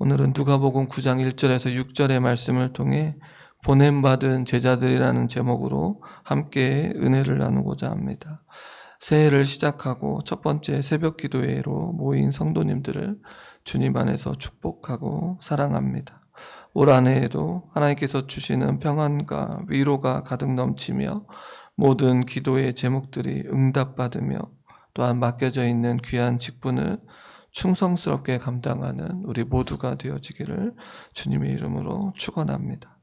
오늘은 누가복음 9장 1절에서 6절의 말씀을 통해 보냄받은 제자들이라는 제목으로 함께 은혜를 나누고자 합니다. 새해를 시작하고 첫 번째 새벽 기도회로 모인 성도님들을 주님 안에서 축복하고 사랑합니다. 올 한 해에도 하나님께서 주시는 평안과 위로가 가득 넘치며 모든 기도의 제목들이 응답받으며 또한 맡겨져 있는 귀한 직분을 충성스럽게 감당하는 우리 모두가 되어지기를 주님의 이름으로 축원합니다.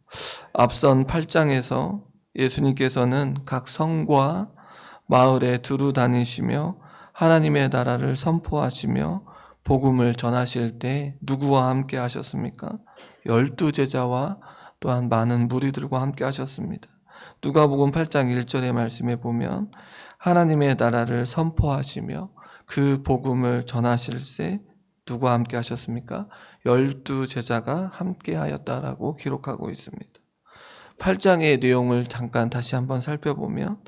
앞선 8장에서 예수님께서는 각 성과 마을에 두루 다니시며 하나님의 나라를 선포하시며 복음을 전하실 때 누구와 함께 하셨습니까? 12제자와 또한 많은 무리들과 함께 하셨습니다. 누가복음 8장 1절의 말씀에 보면 하나님의 나라를 선포하시며 그 복음을 전하실 때 누구와 함께 하셨습니까? 12제자가 함께 하였다라고 기록하고 있습니다. 8장의 내용을 잠깐 다시 한번 살펴보면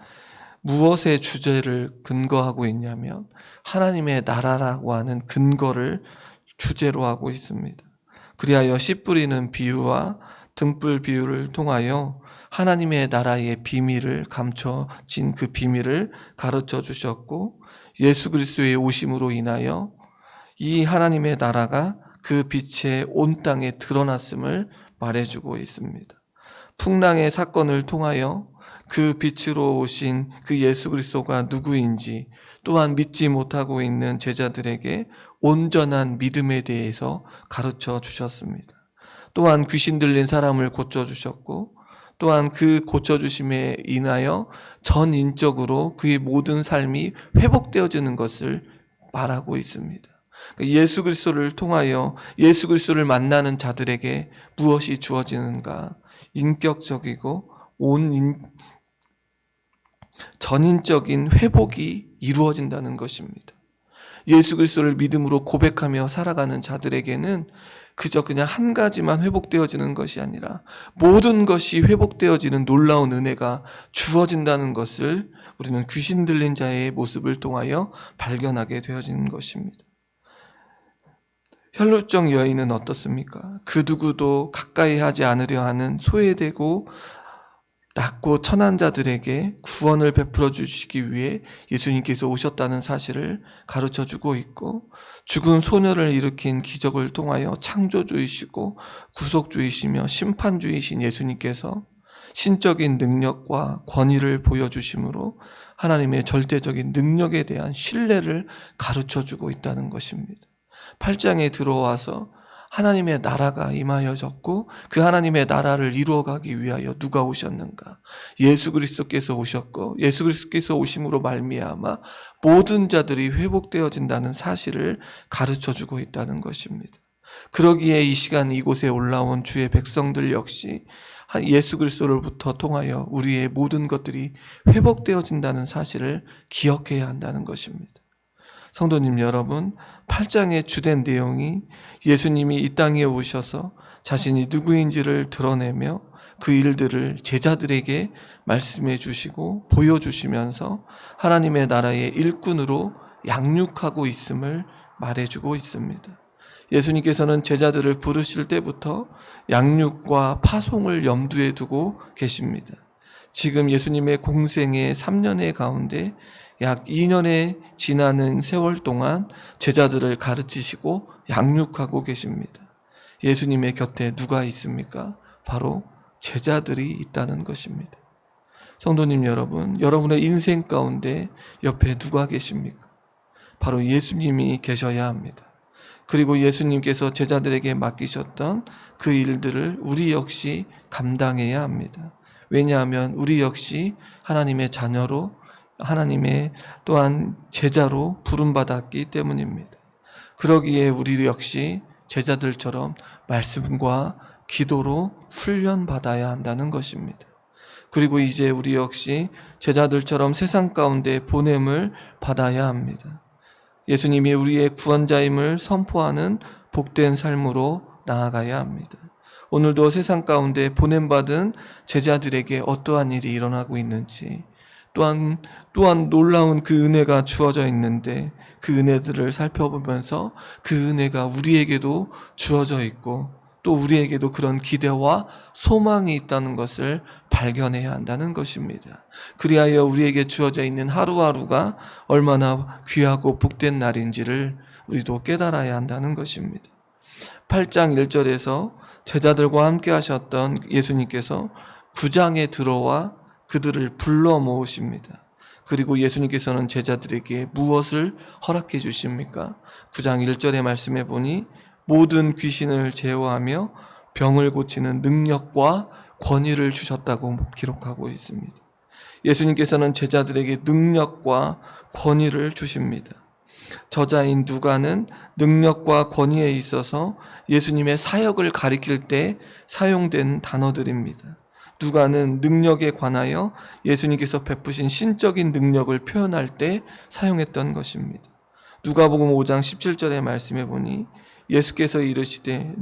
무엇의 주제를 근거하고 있냐면 하나님의 나라라고 하는 근거를 주제로 하고 있습니다. 그리하여 씨 뿌리는 비유와 등불 비유를 통하여 하나님의 나라의 비밀을 감춰진 그 비밀을 가르쳐 주셨고 예수 그리스도의 오심으로 인하여 이 하나님의 나라가 그 빛에 온 땅에 드러났음을 말해주고 있습니다. 풍랑의 사건을 통하여 그 빛으로 오신 그 예수 그리스도가 누구인지 또한 믿지 못하고 있는 제자들에게 온전한 믿음에 대해서 가르쳐 주셨습니다. 또한 귀신 들린 사람을 고쳐주셨고 또한 그 고쳐주심에 인하여 전인적으로 그의 모든 삶이 회복되어지는 것을 말하고 있습니다. 예수 그리스도를 통하여 예수 그리스도를 만나는 자들에게 무엇이 주어지는가? 인격적이고 전인적인 회복이 이루어진다는 것입니다. 예수 그리스도를 믿음으로 고백하며 살아가는 자들에게는 그저 그냥 한 가지만 회복되어지는 것이 아니라 모든 것이 회복되어지는 놀라운 은혜가 주어진다는 것을 우리는 귀신 들린 자의 모습을 통하여 발견하게 되어지는 것입니다. 혈루증 여인은 어떻습니까? 그 누구도 가까이 하지 않으려 하는 소외되고 낮고 천한 자들에게 구원을 베풀어 주시기 위해 예수님께서 오셨다는 사실을 가르쳐 주고 있고, 죽은 소녀를 일으킨 기적을 통하여 창조주이시고 구속주이시며 심판주이신 예수님께서 신적인 능력과 권위를 보여주심으로 하나님의 절대적인 능력에 대한 신뢰를 가르쳐 주고 있다는 것입니다. 8장에 들어와서 하나님의 나라가 임하여졌고 그 하나님의 나라를 이루어가기 위하여 누가 오셨는가? 예수 그리스도께서 오셨고 예수 그리스도께서 오심으로 말미암아 모든 자들이 회복되어진다는 사실을 가르쳐주고 있다는 것입니다. 그러기에 이 시간 이곳에 올라온 주의 백성들 역시 예수 그리스도로부터 통하여 우리의 모든 것들이 회복되어진다는 사실을 기억해야 한다는 것입니다. 성도님 여러분, 8장의 주된 내용이 예수님이 이 땅에 오셔서 자신이 누구인지를 드러내며 그 일들을 제자들에게 말씀해 주시고 보여주시면서 하나님의 나라의 일꾼으로 양육하고 있음을 말해주고 있습니다. 예수님께서는 제자들을 부르실 때부터 양육과 파송을 염두에 두고 계십니다. 지금 예수님의 공생의 3년의 가운데 약 2년에 지나는 세월 동안 제자들을 가르치시고 양육하고 계십니다. 예수님의 곁에 누가 있습니까? 바로 제자들이 있다는 것입니다. 성도님 여러분, 여러분의 인생 가운데 옆에 누가 계십니까? 바로 예수님이 계셔야 합니다. 그리고 예수님께서 제자들에게 맡기셨던 그 일들을 우리 역시 감당해야 합니다. 왜냐하면 우리 역시 하나님의 자녀로 하나님의 또한 제자로 부름받았기 때문입니다. 그러기에 우리 역시 제자들처럼 말씀과 기도로 훈련받아야 한다는 것입니다. 그리고 이제 우리 역시 제자들처럼 세상 가운데 보냄을 받아야 합니다. 예수님이 우리의 구원자임을 선포하는 복된 삶으로 나아가야 합니다. 오늘도 세상 가운데 보냄받은 제자들에게 어떠한 일이 일어나고 있는지, 또한 놀라운 그 은혜가 주어져 있는데 그 은혜들을 살펴보면서 그 은혜가 우리에게도 주어져 있고 또 우리에게도 그런 기대와 소망이 있다는 것을 발견해야 한다는 것입니다. 그리하여 우리에게 주어져 있는 하루하루가 얼마나 귀하고 복된 날인지를 우리도 깨달아야 한다는 것입니다. 8장 1절에서 제자들과 함께 하셨던 예수님께서 9장에 들어와 그들을 불러 모으십니다. 그리고 예수님께서는 제자들에게 무엇을 허락해 주십니까? 9장 1절의 말씀에 보니 모든 귀신을 제어하며 병을 고치는 능력과 권위를 주셨다고 기록하고 있습니다. 예수님께서는 제자들에게 능력과 권위를 주십니다. 저자인 누가는 능력과 권위에 있어서 예수님의 사역을 가리킬 때 사용된 단어들입니다. 누가는 능력에 관하여 예수님께서 베푸신 신적인 능력을 표현할 때 사용했던 것입니다. 누가복음 5장 17절의 말씀에 보니 예수께서 이르시되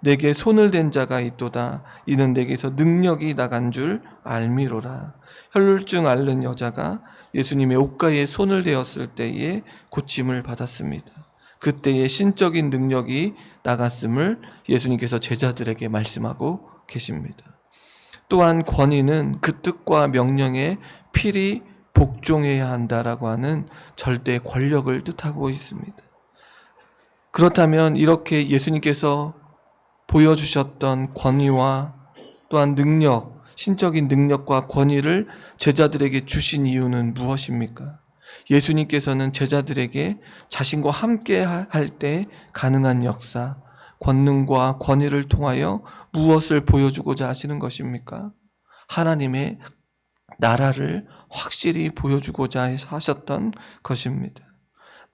내게 손을 댄 자가 있도다. 이는 내게서 능력이 나간 줄 알미로라. 혈루증 앓는 여자가 예수님의 옷가에 손을 대었을 때에 고침을 받았습니다. 그때의 신적인 능력이 나갔음을 예수님께서 제자들에게 말씀하고 계십니다. 또한 권위는 그 뜻과 명령에 필히 복종해야 한다라고 하는 절대 권력을 뜻하고 있습니다. 그렇다면 이렇게 예수님께서 보여주셨던 권위와 또한 능력, 신적인 능력과 권위를 제자들에게 주신 이유는 무엇입니까? 예수님께서는 제자들에게 자신과 함께 할 때 가능한 역사, 권능과 권위를 통하여 무엇을 보여주고자 하시는 것입니까? 하나님의 나라를 확실히 보여주고자 하셨던 것입니다.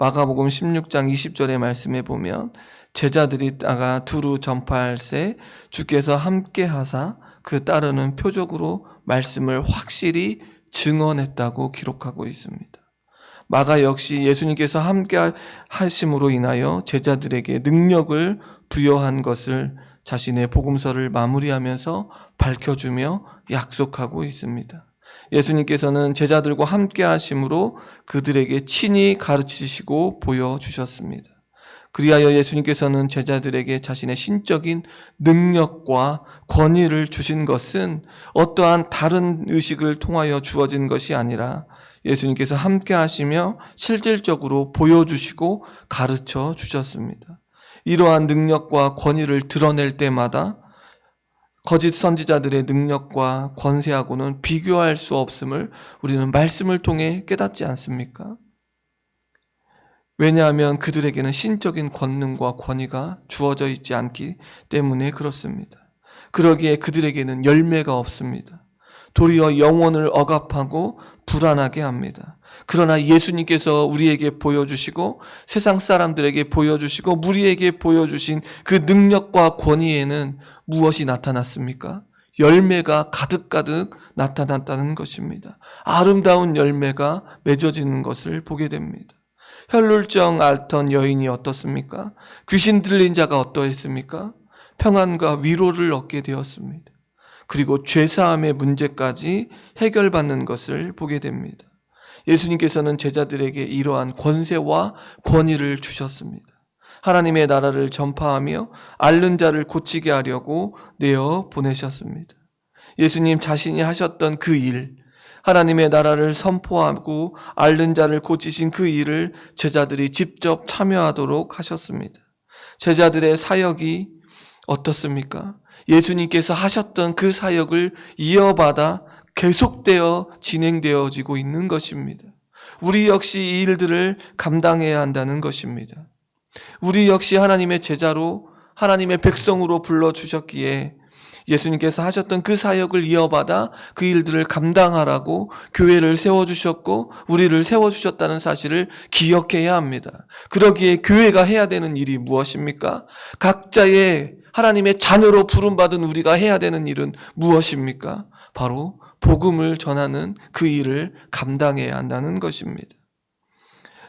마가복음 16장 20절의 말씀에 보면 제자들이 나가 두루 전파할새 주께서 함께 하사 그 따르는 표적으로 말씀을 확실히 증언했다고 기록하고 있습니다. 마가 역시 예수님께서 함께 하심으로 인하여 제자들에게 능력을 부여한 것을 자신의 복음서를 마무리하면서 밝혀주며 약속하고 있습니다. 예수님께서는 제자들과 함께 하심으로 그들에게 친히 가르치시고 보여주셨습니다. 그리하여 예수님께서는 제자들에게 자신의 신적인 능력과 권위를 주신 것은 어떠한 다른 의식을 통하여 주어진 것이 아니라 예수님께서 함께 하시며 실질적으로 보여주시고 가르쳐 주셨습니다. 이러한 능력과 권위를 드러낼 때마다 거짓 선지자들의 능력과 권세하고는 비교할 수 없음을 우리는 말씀을 통해 깨닫지 않습니까? 왜냐하면 그들에게는 신적인 권능과 권위가 주어져 있지 않기 때문에 그렇습니다. 그러기에 그들에게는 열매가 없습니다. 도리어 영혼을 억압하고 불안하게 합니다. 그러나 예수님께서 우리에게 보여주시고 세상 사람들에게 보여주시고 우리에게 보여주신 그 능력과 권위에는 무엇이 나타났습니까? 열매가 가득가득 나타났다는 것입니다. 아름다운 열매가 맺어지는 것을 보게 됩니다. 혈루증 앓던 여인이 어떻습니까? 귀신 들린 자가 어떠했습니까? 평안과 위로를 얻게 되었습니다. 그리고 죄사함의 문제까지 해결받는 것을 보게 됩니다. 예수님께서는 제자들에게 이러한 권세와 권위를 주셨습니다. 하나님의 나라를 전파하며 앓는 자를 고치게 하려고 내어 보내셨습니다. 예수님 자신이 하셨던 그 일, 하나님의 나라를 선포하고 앓는 자를 고치신 그 일을 제자들이 직접 참여하도록 하셨습니다. 제자들의 사역이 어떻습니까? 예수님께서 하셨던 그 사역을 이어받아 계속되어 진행되어지고 있는 것입니다. 우리 역시 이 일들을 감당해야 한다는 것입니다. 우리 역시 하나님의 제자로 하나님의 백성으로 불러주셨기에 예수님께서 하셨던 그 사역을 이어받아 그 일들을 감당하라고 교회를 세워주셨고 우리를 세워주셨다는 사실을 기억해야 합니다. 그러기에 교회가 해야 되는 일이 무엇입니까? 각자의 하나님의 자녀로 부름받은 우리가 해야 되는 일은 무엇입니까? 바로 복음을 전하는 그 일을 감당해야 한다는 것입니다.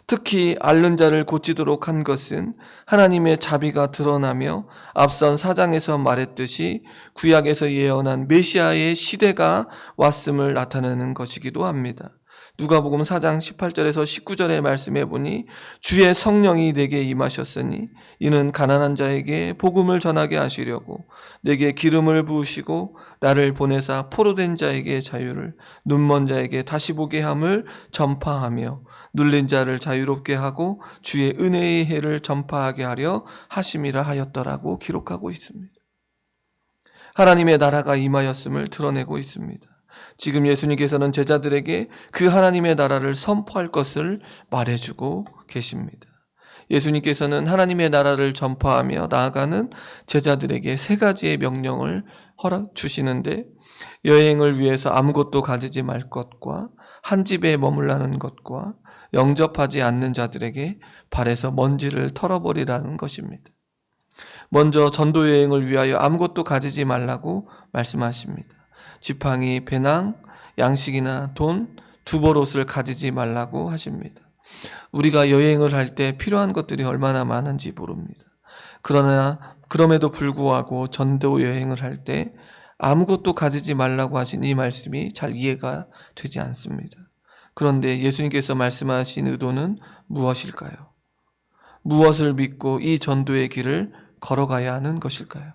특히 앓는 자를 고치도록 한 것은 하나님의 자비가 드러나며 앞선 4장에서 말했듯이 구약에서 예언한 메시아의 시대가 왔음을 나타내는 것이기도 합니다. 누가복음 4장 18절에서 19절의 말씀해 보니 주의 성령이 내게 임하셨으니 이는 가난한 자에게 복음을 전하게 하시려고 내게 기름을 부으시고 나를 보내사 포로된 자에게 자유를, 눈먼 자에게 다시 보게 함을 전파하며 눌린 자를 자유롭게 하고 주의 은혜의 해를 전파하게 하려 하심이라 하였더라고 기록하고 있습니다. 하나님의 나라가 임하였음을 드러내고 있습니다. 지금 예수님께서는 제자들에게 그 하나님의 나라를 선포할 것을 말해주고 계십니다. 예수님께서는 하나님의 나라를 전파하며 나아가는 제자들에게 3가지의 명령을 허락 주시는데, 여행을 위해서 아무것도 가지지 말 것과 한 집에 머물라는 것과 영접하지 않는 자들에게 발에서 먼지를 털어버리라는 것입니다. 먼저 전도 여행을 위하여 아무것도 가지지 말라고 말씀하십니다. 지팡이, 배낭, 양식이나 돈, 두벌옷을 가지지 말라고 하십니다. 우리가 여행을 할 때 필요한 것들이 얼마나 많은지 모릅니다. 그럼에도 불구하고 전도 여행을 할 때 아무것도 가지지 말라고 하신 이 말씀이 잘 이해가 되지 않습니다. 그런데 예수님께서 말씀하신 의도는 무엇일까요? 무엇을 믿고 이 전도의 길을 걸어가야 하는 것일까요?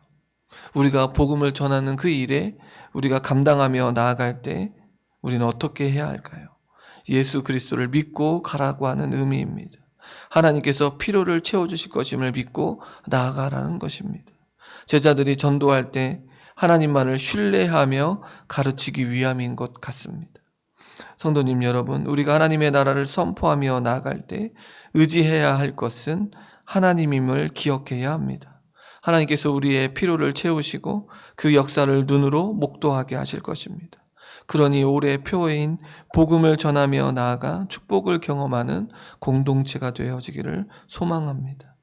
우리가 복음을 전하는 그 일에 우리가 감당하며 나아갈 때 우리는 어떻게 해야 할까요? 예수 그리스도를 믿고 가라고 하는 의미입니다. 하나님께서 필요를 채워주실 것임을 믿고 나아가라는 것입니다. 제자들이 전도할 때 하나님만을 신뢰하며 가르치기 위함인 것 같습니다. 성도님 여러분, 우리가 하나님의 나라를 선포하며 나아갈 때 의지해야 할 것은 하나님임을 기억해야 합니다. 하나님께서 우리의 필요를 채우시고 그 역사를 눈으로 목도하게 하실 것입니다. 그러니 올해 표해인 복음을 전하며 나아가 축복을 경험하는 공동체가 되어지기를 소망합니다.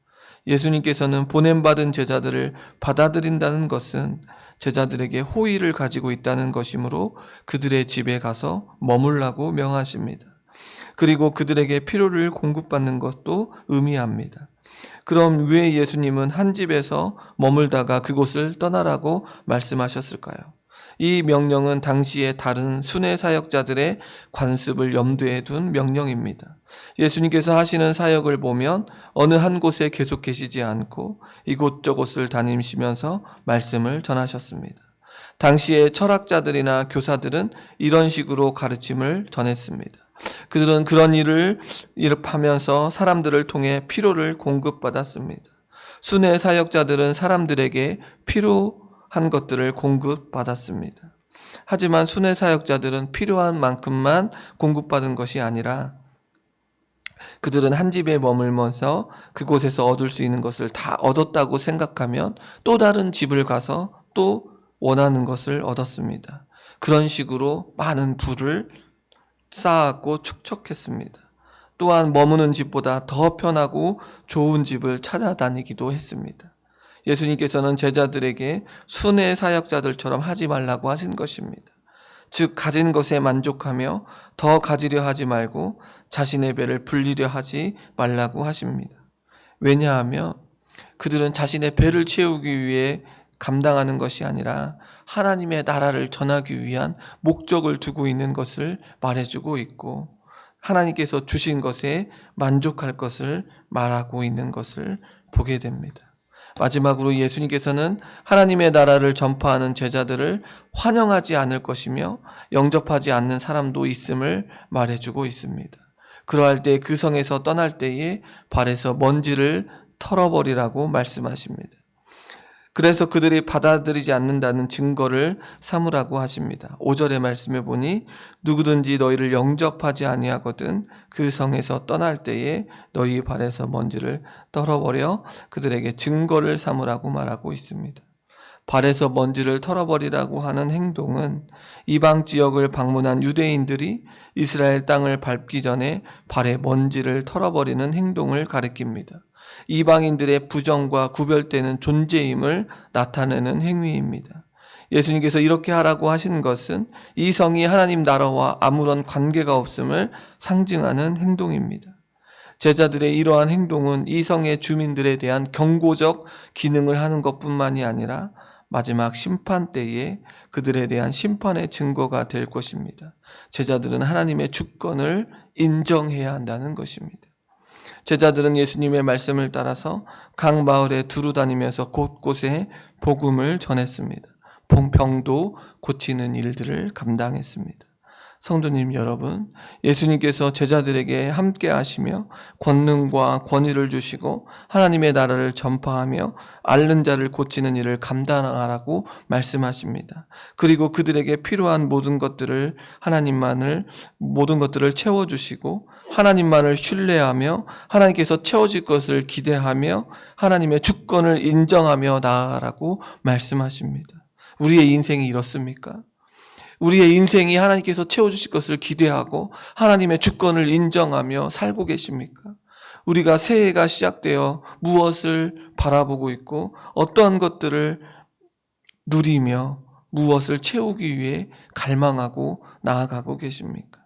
예수님께서는 보냄받은 제자들을 받아들인다는 것은 제자들에게 호의를 가지고 있다는 것이므로 그들의 집에 가서 머물라고 명하십니다. 그리고 그들에게 필요를 공급받는 것도 의미합니다. 그럼 왜 예수님은 한 집에서 머물다가 그곳을 떠나라고 말씀하셨을까요? 이 명령은 당시의 다른 순회 사역자들의 관습을 염두에 둔 명령입니다. 예수님께서 하시는 사역을 보면 어느 한 곳에 계속 계시지 않고 이곳저곳을 다니시면서 말씀을 전하셨습니다. 당시의 철학자들이나 교사들은 이런 식으로 가르침을 전했습니다. 그들은 그런 일을 하면서 사람들을 통해 필요를 공급받았습니다. 순회 사역자들은 사람들에게 필요한 것들을 공급받았습니다. 하지만 순회 사역자들은 필요한 만큼만 공급받은 것이 아니라 그들은 한 집에 머물면서 그곳에서 얻을 수 있는 것을 다 얻었다고 생각하면 또 다른 집을 가서 또 원하는 것을 얻었습니다. 그런 식으로 많은 부를 쌓았고 축적했습니다. 또한 머무는 집보다 더 편하고 좋은 집을 찾아다니기도 했습니다. 예수님께서는 제자들에게 순회 사역자들처럼 하지 말라고 하신 것입니다. 즉 가진 것에 만족하며 더 가지려 하지 말고 자신의 배를 불리려 하지 말라고 하십니다. 왜냐하면 그들은 자신의 배를 채우기 위해 감당하는 것이 아니라 하나님의 나라를 전하기 위한 목적을 두고 있는 것을 말해주고 있고 하나님께서 주신 것에 만족할 것을 말하고 있는 것을 보게 됩니다. 마지막으로 예수님께서는 하나님의 나라를 전파하는 제자들을 환영하지 않을 것이며 영접하지 않는 사람도 있음을 말해주고 있습니다. 그러할 때 그 성에서 떠날 때에 발에서 먼지를 털어버리라고 말씀하십니다. 그래서 그들이 받아들이지 않는다는 증거를 삼으라고 하십니다. 5절의 말씀에 보니 누구든지 너희를 영접하지 아니하거든 그 성에서 떠날 때에 너희 발에서 먼지를 털어버려 그들에게 증거를 삼으라고 말하고 있습니다. 발에서 먼지를 털어버리라고 하는 행동은 이방 지역을 방문한 유대인들이 이스라엘 땅을 밟기 전에 발에 먼지를 털어버리는 행동을 가리킵니다. 이방인들의 부정과 구별되는 존재임을 나타내는 행위입니다. 예수님께서 이렇게 하라고 하신 것은 이 성이 하나님 나라와 아무런 관계가 없음을 상징하는 행동입니다. 제자들의 이러한 행동은 이성의 주민들에 대한 경고적 기능을 하는 것뿐만이 아니라 마지막 심판 때에 그들에 대한 심판의 증거가 될 것입니다. 제자들은 하나님의 주권을 인정해야 한다는 것입니다. 제자들은 예수님의 말씀을 따라서 각 마을에 두루 다니면서 곳곳에 복음을 전했습니다. 병도 고치는 일들을 감당했습니다. 성도님 여러분, 예수님께서 제자들에게 함께 하시며 권능과 권위를 주시고 하나님의 나라를 전파하며 앓는 자를 고치는 일을 감당하라고 말씀하십니다. 그리고 그들에게 필요한 모든 것들을 채워주시고 하나님만을 신뢰하며 하나님께서 채워질 것을 기대하며 하나님의 주권을 인정하며 나아가라고 말씀하십니다. 우리의 인생이 이렇습니까? 우리의 인생이 하나님께서 채워주실 것을 기대하고 하나님의 주권을 인정하며 살고 계십니까? 우리가 새해가 시작되어 무엇을 바라보고 있고 어떠한 것들을 누리며 무엇을 채우기 위해 갈망하고 나아가고 계십니까?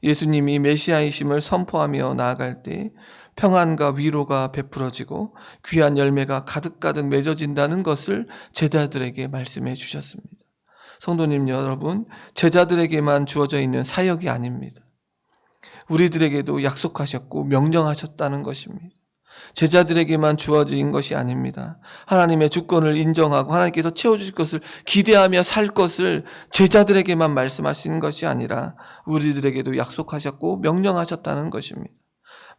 예수님이 메시아이심을 선포하며 나아갈 때 평안과 위로가 베풀어지고 귀한 열매가 가득가득 맺어진다는 것을 제자들에게 말씀해 주셨습니다. 성도님 여러분, 제자들에게만 주어져 있는 사역이 아닙니다. 우리들에게도 약속하셨고 명령하셨다는 것입니다. 제자들에게만 주어진 것이 아닙니다. 하나님의 주권을 인정하고 하나님께서 채워주실 것을 기대하며 살 것을 제자들에게만 말씀하시는 것이 아니라 우리들에게도 약속하셨고 명령하셨다는 것입니다.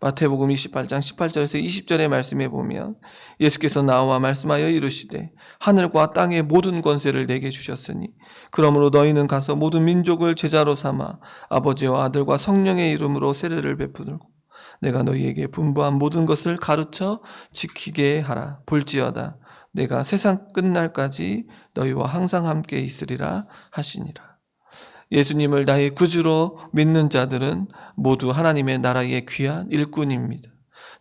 마태복음 28장 18절에서 20절의 말씀에 보면 예수께서 나와 말씀하여 이르시되 하늘과 땅의 모든 권세를 내게 주셨으니 그러므로 너희는 가서 모든 민족을 제자로 삼아 아버지와 아들과 성령의 이름으로 세례를 베푸고 내가 너희에게 분부한 모든 것을 가르쳐 지키게 하라. 볼지어다 내가 세상 끝날까지 너희와 항상 함께 있으리라 하시니라. 예수님을 나의 구주로 믿는 자들은 모두 하나님의 나라의 귀한 일꾼입니다.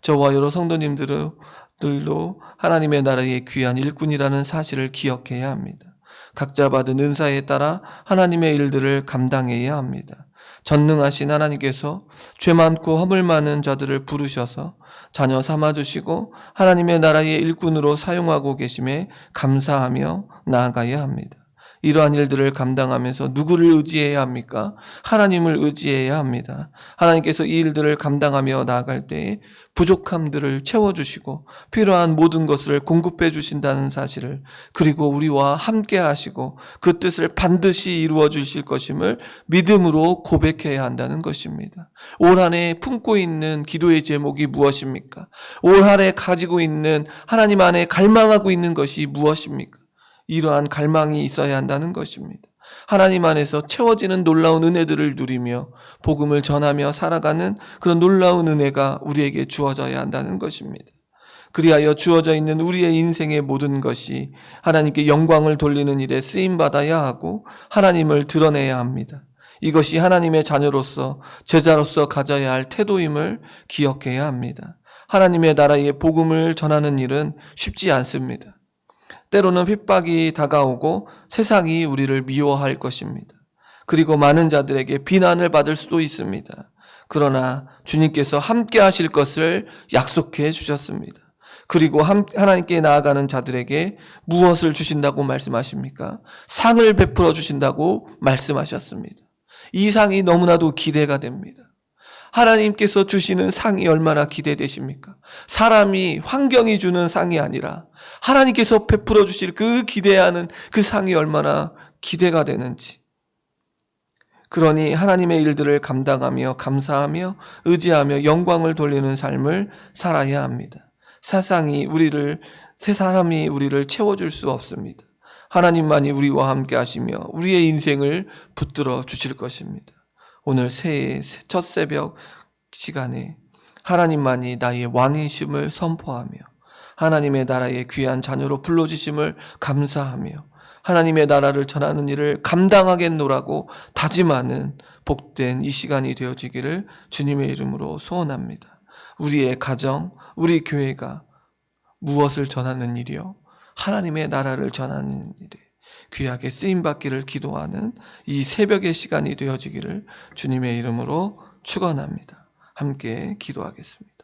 저와 여러 성도님들도 하나님의 나라의 귀한 일꾼이라는 사실을 기억해야 합니다. 각자 받은 은사에 따라 하나님의 일들을 감당해야 합니다. 전능하신 하나님께서 죄 많고 허물 많은 자들을 부르셔서 자녀 삼아주시고 하나님의 나라의 일꾼으로 사용하고 계심에 감사하며 나아가야 합니다. 이러한 일들을 감당하면서 누구를 의지해야 합니까? 하나님을 의지해야 합니다. 하나님께서 이 일들을 감당하며 나아갈 때에 부족함들을 채워주시고 필요한 모든 것을 공급해 주신다는 사실을, 그리고 우리와 함께 하시고 그 뜻을 반드시 이루어 주실 것임을 믿음으로 고백해야 한다는 것입니다. 올 한 해 품고 있는 기도의 제목이 무엇입니까? 올 한 해 가지고 있는 하나님 안에 갈망하고 있는 것이 무엇입니까? 이러한 갈망이 있어야 한다는 것입니다. 하나님 안에서 채워지는 놀라운 은혜들을 누리며 복음을 전하며 살아가는 그런 놀라운 은혜가 우리에게 주어져야 한다는 것입니다. 그리하여 주어져 있는 우리의 인생의 모든 것이 하나님께 영광을 돌리는 일에 쓰임받아야 하고 하나님을 드러내야 합니다. 이것이 하나님의 자녀로서 제자로서 가져야 할 태도임을 기억해야 합니다. 하나님의 나라의 복음을 전하는 일은 쉽지 않습니다. 때로는 핍박이 다가오고 세상이 우리를 미워할 것입니다. 그리고 많은 자들에게 비난을 받을 수도 있습니다. 그러나 주님께서 함께 하실 것을 약속해 주셨습니다. 그리고 하나님께 나아가는 자들에게 무엇을 주신다고 말씀하십니까? 상을 베풀어 주신다고 말씀하셨습니다. 이 상이 너무나도 기대가 됩니다. 하나님께서 주시는 상이 얼마나 기대되십니까? 사람이, 환경이 주는 상이 아니라 하나님께서 베풀어 주실 그 기대하는 그 상이 얼마나 기대가 되는지. 그러니 하나님의 일들을 감당하며 감사하며 의지하며 영광을 돌리는 삶을 살아야 합니다. 새 사람이 우리를 채워줄 수 없습니다. 하나님만이 우리와 함께 하시며 우리의 인생을 붙들어 주실 것입니다. 오늘 새해 첫 새벽 시간에 하나님만이 나의 왕이심을 선포하며 하나님의 나라의 귀한 자녀로 불러주심을 감사하며 하나님의 나라를 전하는 일을 감당하겠노라고 다짐하는 복된 이 시간이 되어지기를 주님의 이름으로 소원합니다. 우리의 가정, 우리 교회가 무엇을 전하는 일이요? 하나님의 나라를 전하는 일에 귀하게 쓰임받기를 기도하는 이 새벽의 시간이 되어지기를 주님의 이름으로 축원합니다. 함께 기도하겠습니다.